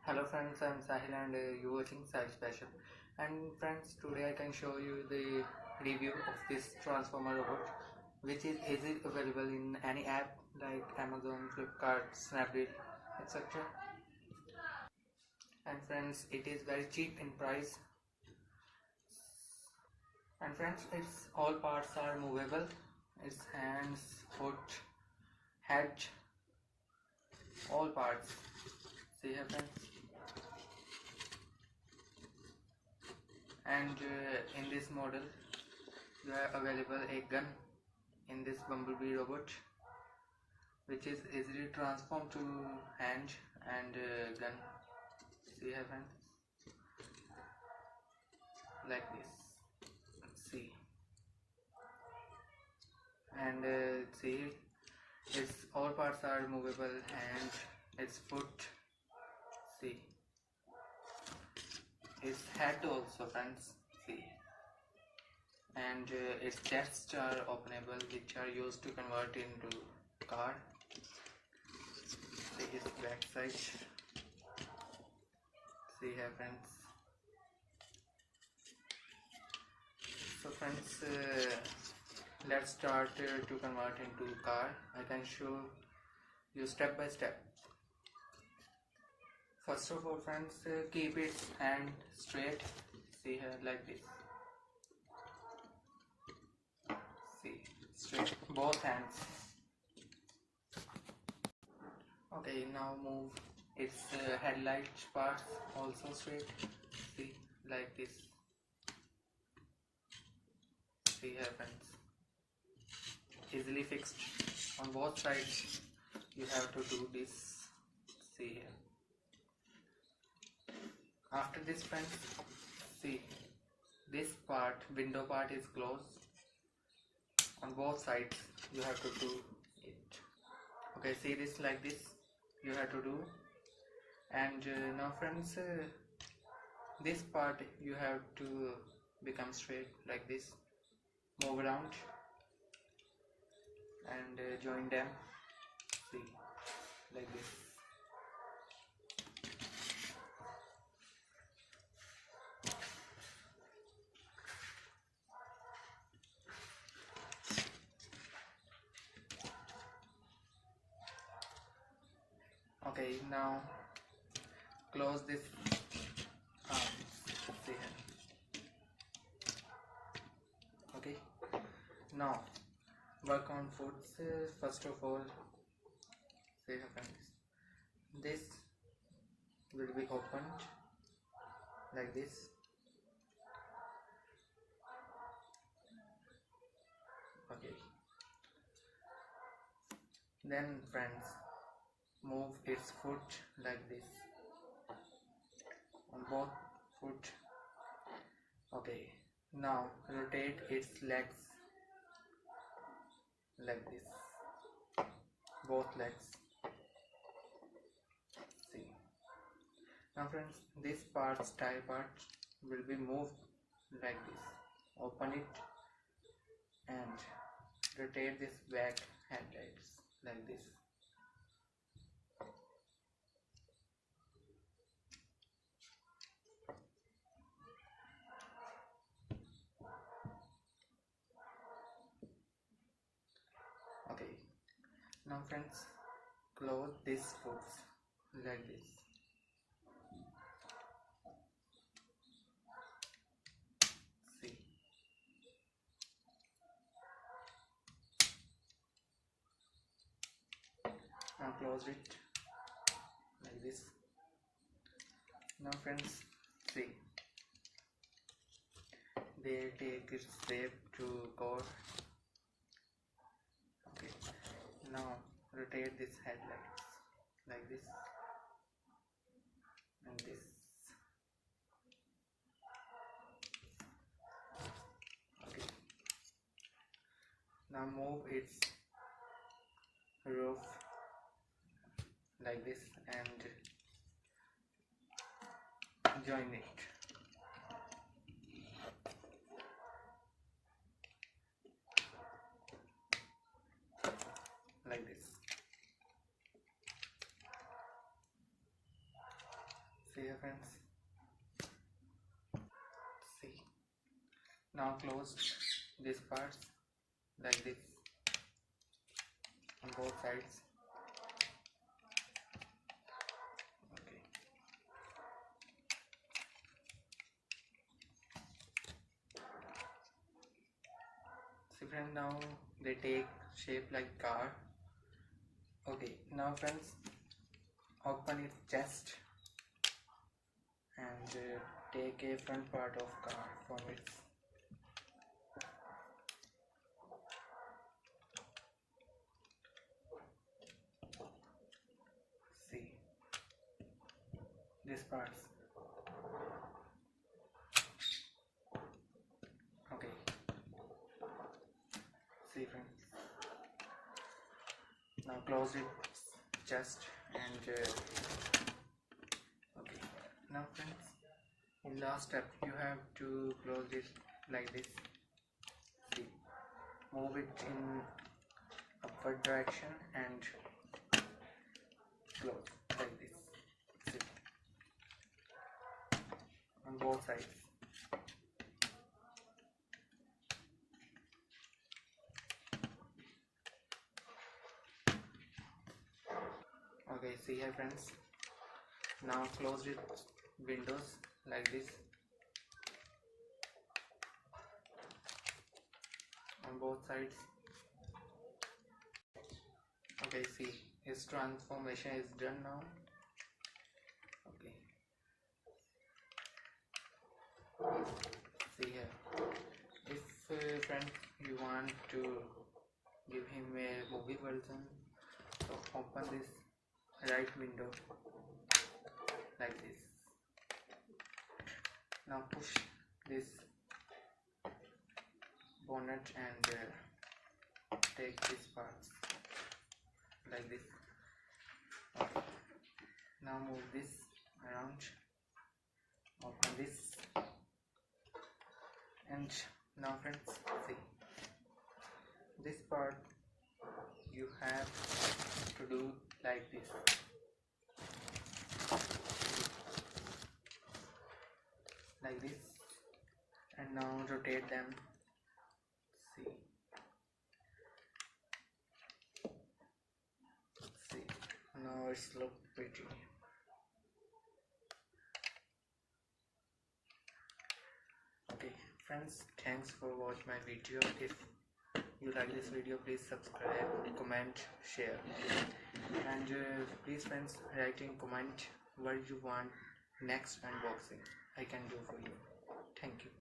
Hello friends, I'm Sahil and you're watching Sahil Special. And friends, today I can show you the review of this transformer robot, which is easily available in any app like Amazon, Flipkart, Snapdeal, etc. And friends, it is very cheap in price. And friends, its all parts are movable. Its hands, foot, head, all parts. See here friends. And in this model you have available a gun in this Bumblebee robot, which is easily transformed to hand and gun. See here friends, like this. See, and see, its all parts are movable, and its foot, see, its head also friends, see, and its chests are openable, which are used to convert into car. See its back side. See here friends. So friends, let's start to convert into car. I can show you step by step. First of all friends, keep its hand straight. See here, like this. See, straight, both hands. Okay, now move its headlight parts also straight. See, like this. See here friends, easily fixed on both sides. You have to do this. See here. After this friends, see, this part, window part is closed on both sides. You have to do it. Okay, see this, like this you have to do. And now friends, this part you have to become straight, like this. Move around and join them. See, like this. Okay, now close this arm. See here. Okay, now work on foots. First of all, see here friends, this will be opened like this. Okay, then friends, move its foot like this on both foot. Okay, now rotate its legs like this, both legs. See, now friends, this part, style part, will be moved like this. Open it and rotate this back headlights like this. Okay, now friends, close this foot like this. See, now close it like this. Now friends, see, they take its shape to core. Okay, now rotate this headlights like this and this. Okay, now move its roof like this and join it like this. See here friends, see, now close this parts like this on both sides. Okay, see friends, now they take shape like car. Okay, now friends, open its chest and take a front part of car from its. See this parts. Okay, see friends, now close its chest and okay, now friends, in last step you have to close it like this. See, move it in upward direction and close like this. See, on both sides. Okay, see here friends, now close it windows like this on both sides. Okay, see, his transformation is done now. Okay, see here, if friend you want to give him a movie version, so open this right window like this. Now push this bonnet and take these parts like this. Okay, now move this around, open this, and now friends, see, this part you have to do like this. Like this, and now rotate them. See, see, now it's look pretty. Okay friends, thanks for watching my video. If you like this video, please subscribe, comment, share, and please friends, write in comment what you want next unboxing I can do for you. Thank you.